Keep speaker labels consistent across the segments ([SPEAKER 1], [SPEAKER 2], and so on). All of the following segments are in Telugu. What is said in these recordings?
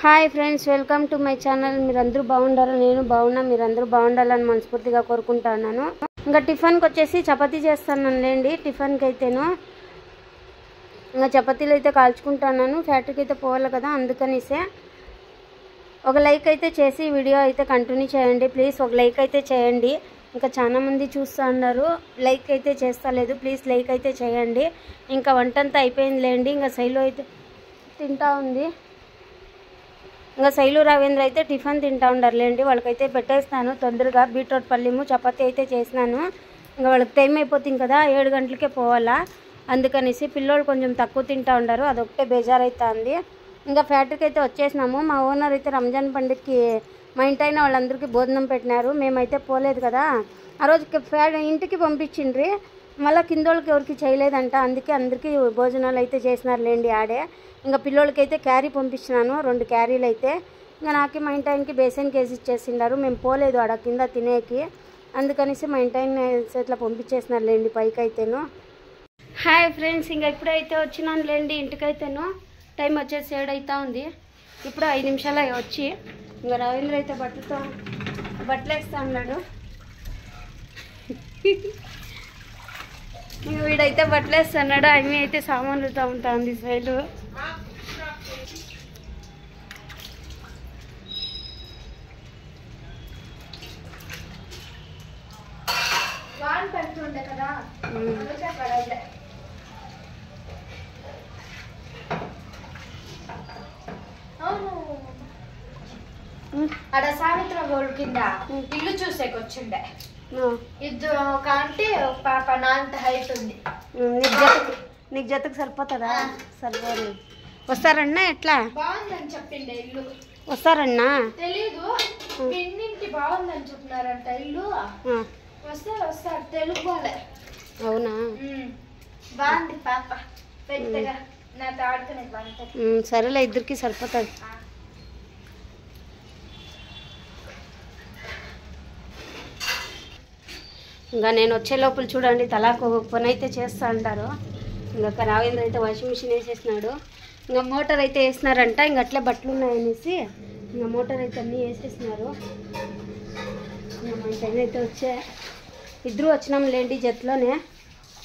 [SPEAKER 1] Hi friends, welcome to my channel. మీరందరూ బాగుండాలని నేను బాగున్నా, మీరందరూ బాగుండాలని మనస్ఫూర్తిగా కోరుకుంటున్నాను. ఇంకా టిఫిన్కి వచ్చేసి చపాతీ చేస్తానండి. టిఫిన్కి అయితేను ఇంకా చపాతీలు అయితే కాల్చుకుంటున్నాను. ఫ్యాక్టరీకి అయితే పోవాలి కదా, అందుకనిసే ఒక లైక్ అయితే చేసి వీడియో అయితే కంటిన్యూ చేయండి ప్లీజ్. ఒక లైక్ అయితే చేయండి. ఇంకా చాలామంది చూస్తూ ఉన్నారు, లైక్ అయితే చేస్తలేదు. ప్లీజ్ లైక్ అయితే చేయండి. ఇంకా వంట అంతా అయిపోయిందిలేండి. ఇంకా శైలు అయితే తింటా ఉంది. ఇంకా శైలు రావేంద్ర అయితే టిఫిన్ తింటా ఉండారులేండి. వాళ్ళకైతే పెట్టేస్తాను తొందరగా. బీట్రూట్ పల్లీము చపాతీ అయితే చేసినాను. ఇంకా వాళ్ళకి టైం అయిపోతుంది కదా, 7 గంటలకే పోవాలా. అందుకనేసి పిల్లోళ్ళు కొంచెం తక్కువ తింటా ఉండారు, అదొకటే బేజారైతుంది. ఇంకా ఫ్యాక్టరీకి అయితే వచ్చేసినాము. మా ఓనర్ అయితే రంజాన్ పండుగకి మా ఇంటైన వాళ్ళందరికీ భోజనం పెట్టినారు. మేమైతే పోలేదు కదా, ఆ రోజు ఇంటికి పంపించిండ్రి. మళ్ళీ కిందోళ్ళకి ఎవరికి చేయలేదంట, అందుకే అందరికీ భోజనాలు అయితే చేసినారులేండి ఆడే. ఇంకా పిల్లోళ్ళకి అయితే క్యారీ పంపించినాను, 2 క్యారీలు అయితే. ఇంకా నాకే మా ఇంటాయనకి బేసన్ కేసి ఇచ్చేసిండారు. మేము పోలేదు ఆడ కింద తినేకి, అందుకనేసి మా ఇంటాయన ఇట్లా పంపించేసినారులేండి పైకి అయితేను. హాయ్ ఫ్రెండ్స్, ఇంకా ఇప్పుడైతే వచ్చినానులేండి ఇంటికైతేను. టైం వచ్చేసి 7 అవుతా ఉంది. ఇప్పుడు 5 నిమిషాలు వచ్చి ఇంకా రవీంద్ర అయితే బట్టలు వేస్తా ఉన్నాడు. ఇంక వీడైతే బట్టలు వేస్తున్నాడు, అవి అయితే సామాన్లు తమ్ముతా ఉంది శైలు.
[SPEAKER 2] అక్కడ సావిత్ర గోల్డ్ కింద ఇల్లు చూసేకొచ్చిండే. ఇద్దరు ఒక ఆంటీ ఒక పాప, నా అంత హైట్ ఉంది.
[SPEAKER 1] నీకు జతకు సరిపోతుందా? సరిపోదు. వస్తారన్నా ఎట్లా?
[SPEAKER 2] బాగుందని చెప్పిండే ఇల్లు.
[SPEAKER 1] వస్తారన్నా?
[SPEAKER 2] తెలీదు, పిన్నింటి బాగుందని చెప్పినారంట ఇల్లు. వస్తారు తెలుగు వాళ్ళే.
[SPEAKER 1] అవునా?
[SPEAKER 2] బాగుంది పాప, పెద్దగా నాతో ఆడుకునేది బాగుంటుంది.
[SPEAKER 1] సరేలే, ఇద్దరికి సరిపోతుంది. ఇంకా నేను వచ్చే లోపల చూడండి తలాకు పని అయితే చేస్తూ ఉంటారు. ఇంకా రావేంద్ర అయితే వాషింగ్ మిషన్ వేసేసినాడు. ఇంకా మోటార్ అయితే వేసినారంట, ఇంక అట్లే బట్టలు ఉన్నాయనేసి ఇంకా మోటార్ అయితే అన్నీ వేసేసినారు. ఇంకా మన టైం అయితే ఇద్దరు వచ్చినాం లేండి జట్లోనే.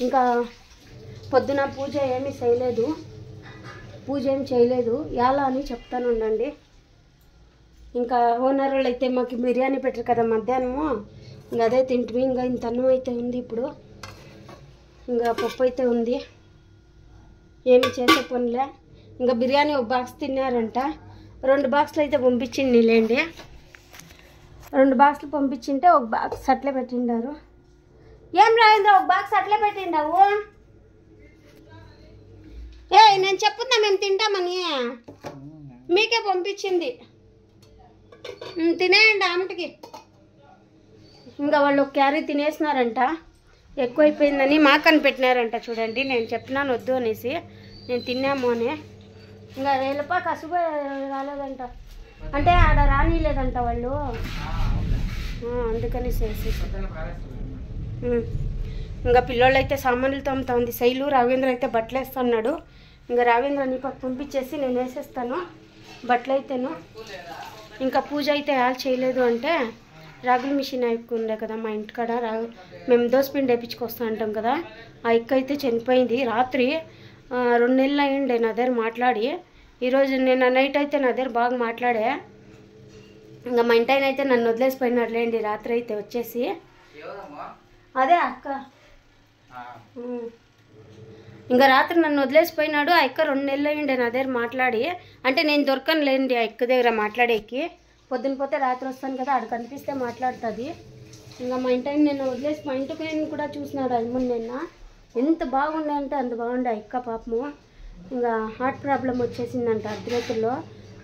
[SPEAKER 1] ఇంకా పొద్దున పూజ ఏమీ చేయలేదు ఎలా అని చెప్తాను ఉండండి. ఇంకా ఓనర్ వాళ్ళు అయితే మాకు బిర్యానీ పెట్టరు కదా మధ్యాహ్నము, ఇంకా అదే తింటివి. ఇంకా ఇంత అన్నం అయితే ఉంది, ఇప్పుడు ఇంకా పప్పు అయితే ఉంది, ఏమి చేసే పనిలే. ఇంకా బిర్యానీ ఒక బాక్స్ తిన్నారంట, 2 బాక్సులు అయితే పంపించింది లేండి. 2 బాక్సులు పంపించింటే ఒక బాక్స్ అట్లే పెట్టిండారు. ఏం రాయిందో ఒక బాక్స్ అట్లే పెట్టిండావు? నేను చెప్పున్నా మేము తింటామని, మీకే పంపించింది. తినేయండి ఆమెటికి. ఇంకా వాళ్ళు ఒక క్యారీ తినేసినారంట, ఎక్కువైపోయిందని మాకని పెట్టినారంట. చూడండి, నేను చెప్పినాను వద్దు అనేసి, నేను తిన్నాము అని. ఇంకా రేలపా కసుగు రాలేదంట, అంటే ఆడ రానిలేదంట వాళ్ళు, అందుకని చేసి. ఇంకా పిల్లోళ్ళు అయితే సామాన్లు తమ్ముతా ఉంది. శైలు రావేంద్ర అయితే బట్టలు వేస్తున్నాడు. ఇంకా రావేంద్ర నీ పక్క పంపించేసి నేను వేసేస్తాను బట్టలు అయితేను. ఇంకా పూజ అయితే చేయలేదు అంటే రాగుల మిషన్ ఉండే కదా మా ఇంటికాడ, మేము దోసపిండి వేయించుకొస్తా ఉంటాం కదా, ఆ ఇక్క అయితే చనిపోయింది. రాత్రి 2 నెలలు అయ్యిండే నా దగ్గర మాట్లాడి. ఈరోజు నేను నైట్ అయితే నా దగ్గర బాగా మాట్లాడే. ఇంకా మా ఇంటాయన అయితే నన్ను వదిలేసిపోయినాడులేండి రాత్రి అయితే వచ్చేసి. అదే అక్క, ఇంకా రాత్రి నన్ను వదిలేసిపోయినాడు. ఆ ఇక్క 2 నెలలు అయ్యిండే నా దగ్గర మాట్లాడి. అంటే నేను దొరకను లేండి ఆ ఇక్క దగ్గర మాట్లాడేకి. పొద్దున పోతే రాత్రి వస్తాను కదా, ఆడ కనిపిస్తే మాట్లాడుతుంది. ఇంకా మా ఇంటిని నేను వదిలేసి మా ఇంటికి నేను కూడా చూసినాడు అది నిన్న. ఎంత బాగుండే అంటే అంత బాగుండే ఆ ఇక్క పాపము. ఇంకా హార్ట్ ప్రాబ్లం వచ్చేసిందంట అర్ధరాత్రిలో.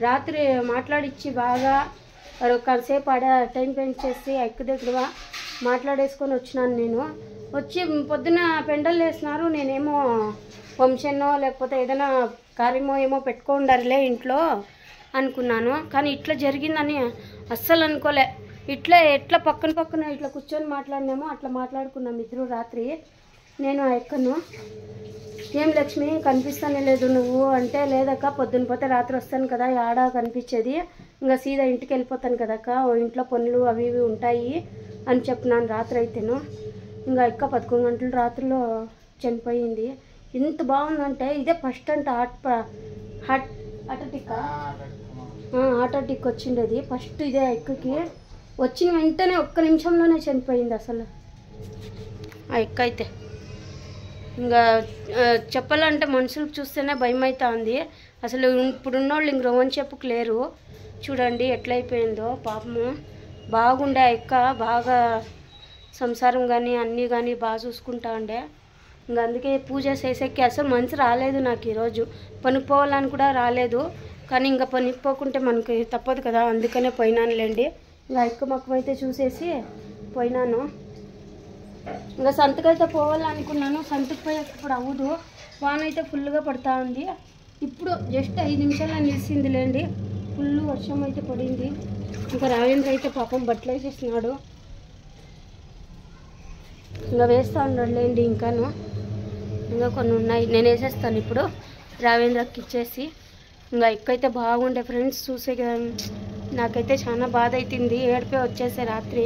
[SPEAKER 1] రాత్రి మాట్లాడిచ్చి బాగా కాసేపు ఆడ టైం స్పెండ్ చేసి ఆ ఇక్క దగ్గర మాట్లాడేసుకొని వచ్చినాను. నేను వచ్చి పొద్దున పెండలు వేసినారు. నేనేమో ఫంక్షనో లేకపోతే ఏదైనా కార్యమో ఏమో పెట్టుకుండారులే ఇంట్లో అనుకున్నాను, కానీ ఇట్లా జరిగిందని అస్సలు అనుకోలే. ఎట్లా పక్కన ఇట్లా కూర్చొని మాట్లాడినామో అట్లా మాట్లాడుకున్నాం ఇద్దరు రాత్రి, నేను ఆ ఎక్కను. ఏం లక్ష్మి కనిపిస్తానే లేదు నువ్వు అంటే, లేదక్క పొద్దున్న పోతే రాత్రి వస్తాను కదా, ఆడ కనిపించేది, ఇంకా సీదా ఇంటికి వెళ్ళిపోతాను కదక్క, ఇంట్లో పనులు అవి ఇవి ఉంటాయి అని చెప్పినాను రాత్రి అయితేను. ఇంకా అక్క 11 గంటల రాత్రిలో చనిపోయింది. ఎంత బాగుందంటే ఇదే ఫస్ట్ అంట హార్ట్ అటాక్ వచ్చిండేది ఫస్ట్ ఇదే ఎక్కకి. వచ్చిన వెంటనే ఒక్క నిమిషంలోనే చనిపోయింది అసలు ఆ ఎక్క అయితే. ఇంకా చెప్పాలంటే మనుషులకు చూస్తేనే భయం అవుతుంది అసలు. ఇప్పుడున్నోళ్ళు ఇంక రోమన్ చెప్పుకు లేరు. చూడండి ఎట్లయిపోయిందో పాపము. బాగుండే ఎక్క, బాగా సంసారం కానీ అన్నీ కానీ బాగా చూసుకుంటా ఉండే. ఇంకా అందుకే పూజ చేసేకి అసలు మనసు రాలేదు నాకు ఈరోజు. పనికి పోవాలని కూడా రాలేదు, కానీ ఇంకా పనికి పోకుంటే మనకి తప్పదు కదా, అందుకనే పోయినానులేండి. ఇంకా ఎక్క మొక్కం అయితే చూసేసి పోయినాను. ఇంకా సంతకైతే పోవాలనుకున్నాను, సంతకు పోయేటప్పుడు అవ్వదు, వాన అయితే ఫుల్గా పడుతూ ఉంది. ఇప్పుడు జస్ట్ 5 నిమిషాలు నిలిచింది లేండి, ఫుల్ వర్షం అయితే పడింది. ఇంకా రావేంద్ర అయితే పాపం బట్టలు వేసేస్తున్నాడు, ఇంకా వేస్తూ ఉన్నాడు లేండి. ఇంకా కొన్ని ఉన్నాయి, నేను వేసేస్తాను ఇప్పుడు రావేంద్రకి ఇచ్చేసి. ఇంకా ఎక్కైతే బాగుండే ఫ్రెండ్స్ చూసే కదా, నాకైతే చాలా బాధ అవుతుంది, ఏడిపోయి వచ్చేసే రాత్రి.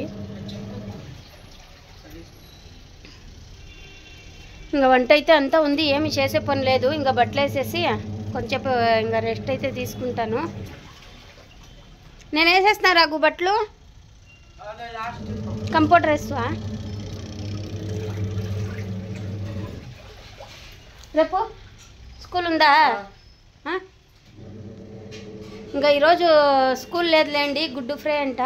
[SPEAKER 1] ఇంకా వంట అయితే అంతా ఉంది, ఏమి చేసే పని లేదు. ఇంకా బట్టలు వేసేసి కొంచెం ఇంకా రెస్ట్ అయితే తీసుకుంటాను. నేను వేసేస్తున్నా రాగు బట్టలు, కంప్యూటర్ వేస్తా రేపు స్కూల్ ఉందా? ఇంకా ఈరోజు స్కూల్ లేదులేండి, గుడ్ ఫ్రై అంట.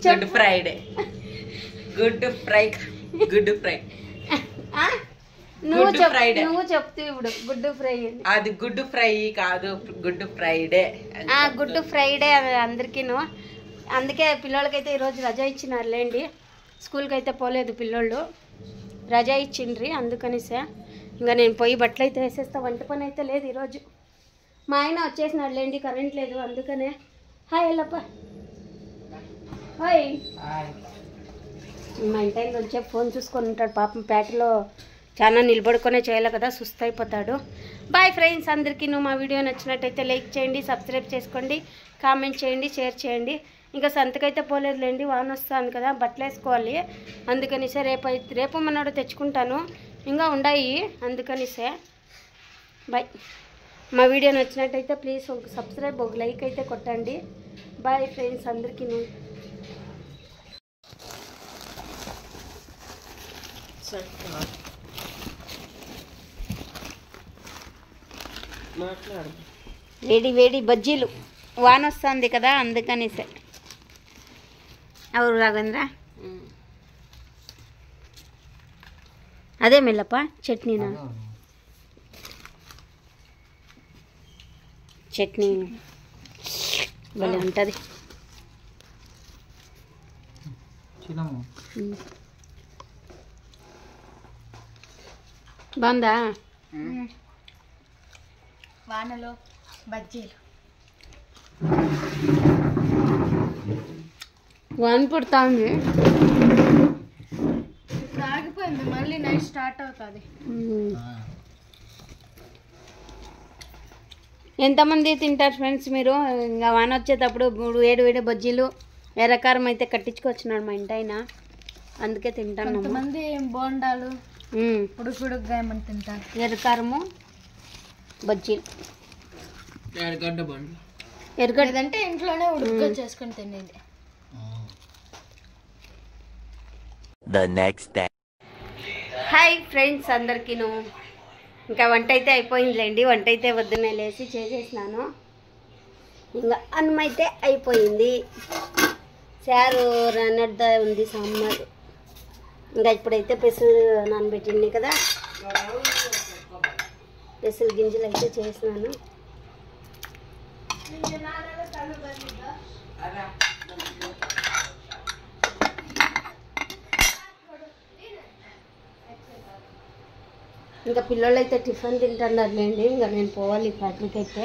[SPEAKER 3] Good Friday, good fry, good fry.
[SPEAKER 1] నువ్వు చెప్తూ ఇప్పుడు గుడ్ ఫ్రై.
[SPEAKER 3] అది గుడ్ ఫ్రై కాదు, గుడ్ ఫ్రైడే.
[SPEAKER 1] గుడ్ ఫ్రైడే అందరికీను. అందుకే పిల్లలకైతే ఈరోజు రజా ఇచ్చినారులేండి, స్కూల్కి అయితే పోలేదు పిల్లోళ్ళు, రజా ఇచ్చిండ్రి అందుకనిసే. ఇంకా నేను పోయి బట్టలు అయితే వేసేస్తా, వంట పని అయితే లేదు ఈరోజు. మా ఆయన వచ్చేసినాడు లేండి, కరెంట్ లేదు అందుకనే. హాయ్ ఎల్లప్ప. హాయ్. మా ఇంటి ఆయన వచ్చే ఫోన్ చూసుకొని ఉంటాడు పాపం, పేటలో చాలా నిలబడుకొనే చేయాలి కదా, సుస్థ అయిపోతాడు. బాయ్ ఫ్రెండ్స్ అందరికీ. మా వీడియో నచ్చినట్టయితే లైక్ చేయండి, సబ్స్క్రైబ్ చేసుకోండి, కామెంట్ చేయండి, షేర్ చేయండి. ఇంకా సంతకైతే పోలేదులేండి, వాన వస్తాను కదా, బట్టలు వేసుకోవాలి అందుకనిసే. రేపు మనోడు తెచ్చుకుంటాను, ఇంకా ఉన్నాయి అందుకనిసే. బాయ్. మా వీడియో నచ్చినట్టయితే ప్లీజ్ ఒక సబ్స్క్రైబ్, ఒక లైక్ అయితే కొట్టండి. బాయ్ ఫ్రెండ్స్ అందరికీ. వేడి వేడి బజ్జీలు, వాన వస్తుంది కదా అందుకనిసే. ఎవరు రాఘవేంద్ర? అదే మెల్లప్ప చట్నీనా? చట్నీ భలే ఉంటుంది. బాగుందా?
[SPEAKER 2] వానలో బజ్జీలు.
[SPEAKER 1] వాన పుడతా ఉంది,
[SPEAKER 2] ఇప్పుడు ఆగిపోయింది, మళ్ళీ నైట్ స్టార్ట్ అవుతుంది.
[SPEAKER 1] ఎంతమంది తింటారు ఫ్రెండ్స్ మీరు? ఇంకా వాన వచ్చేటప్పుడు వేడి వేడి బజ్జీలు ఎర్రకారం అయితే కట్టించుకొచ్చినాడు మా ఇంటి ఆయన, అందుకే తింటాను.
[SPEAKER 2] కొంతమంది బోండాలు పొడుగుగా ఏమని తింటారు,
[SPEAKER 1] ఎర్రకారము బజ్జీలు.
[SPEAKER 2] ఎర్రగడ్డ అంటే ఇంట్లోనే ఉడుగ్గా చేసుకొని తినేది.
[SPEAKER 1] హాయ్ ఫ్రెండ్స్ అందరికీను. ఇంకా వంట అయితే అయిపోయిందిలేండి, వంట అయితే వద్దునే లేచి చేసేసినాను. ఇంకా అన్నం అయితే అయిపోయింది, చారు రన్నడ్డ ఉంది సాంబారు. ఇంకా ఇప్పుడైతే పెసలు నానబెట్టింది కదా, పెసలు గింజలు అయితే చేసినాను. ఇంకా పిల్లలు అయితే టిఫిన్ తింటున్నారులేండి, ఇంకా నేను పోవాలి ఫ్యాక్టరీకి అయితే.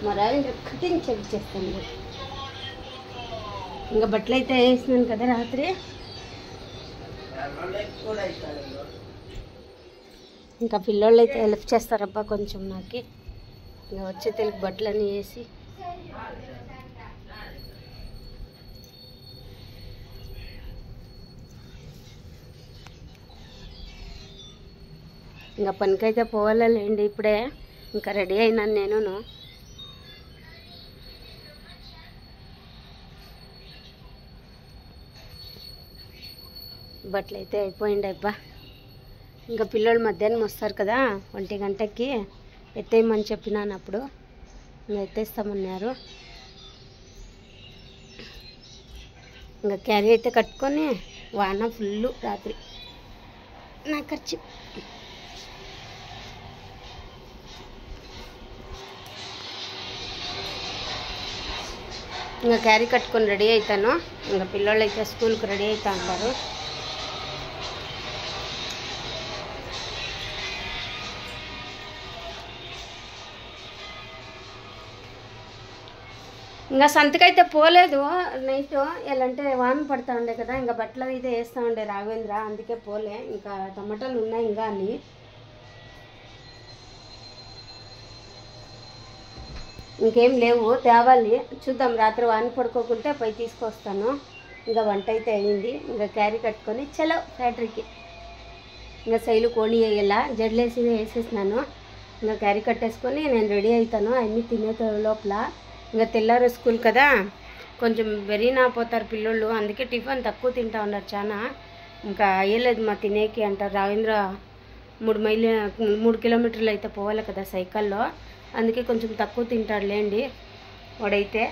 [SPEAKER 1] మరి కటింగ్ చెక్ చేస్తాను. ఇంకా బట్టలు అయితే వేసినాను కదా రాత్రి. ఇంకా పిల్లోళ్ళు అయితే హెల్ప్ చేస్తారబ్బా కొంచెం నాకు. ఇంకా వచ్చే తెలుగు బట్టలన్నీ వేసి ఇంకా పనికైతే పోవాలండి ఇప్పుడే. ఇంకా రెడీ అయినాను నేను. బట్టలు అయితే అయిపోయింది అబ్బా. ఇంకా పిల్లలు మధ్యాహ్నం వస్తారు కదా 1 గంటకి, ఎత్తేయమని చెప్పినాను. అప్పుడు ఇంకా ఎత్తేస్తామన్నారు. ఇంకా క్యారీ అయితే కట్టుకొని వాన ఫుల్ రాత్రి. నా ఖర్చు ఇంకా క్యారీ కట్టుకొని రెడీ అవుతాను. ఇంకా పిల్లలు అయితే స్కూల్కి రెడీ అవుతా ఉంటారు. ఇంకా సంతకైతే పోలేదు నైట్. ఎలాంటే వాన పడుతూ ఉండే కదా, ఇంకా బట్టలు అయితే వేస్తూ ఉండే రాఘవేంద్ర, అందుకే పోలే. ఇంకా టమాటాలు ఉన్నాయి ఇంకా అన్నీ. ఇంకేం లేవు, తేవాలి. చూద్దాం, రాత్రి వాన పడుకోకుంటే పోయి తీసుకొస్తాను. ఇంకా వంట అయితే అయింది. ఇంకా క్యారీ కట్టుకొని చలో ఫ్యాక్టరీకి. ఇంకా శైలు కోడి వేయాల, జడ్లేసి వేసేసినాను. ఇంకా క్యారీ కట్టేసుకొని నేను రెడీ అవుతాను. అన్నీ తినే లోపల. ఇంకా తెల్లారు స్కూల్ కదా, కొంచెం వెరీనా పోతారు పిల్లోళ్ళు, అందుకే టిఫిన్ తక్కువ తింటా ఉన్నారు చాలా. ఇంకా అయ్యలేదు మా తినేకి అంటారు. రావేంద్ర 3 కిలోమీటర్లు అయితే పోవాలి కదా సైకిల్లో, అందుకే కొంచెం తక్కువ తింటాడు లేండి వాడైతే.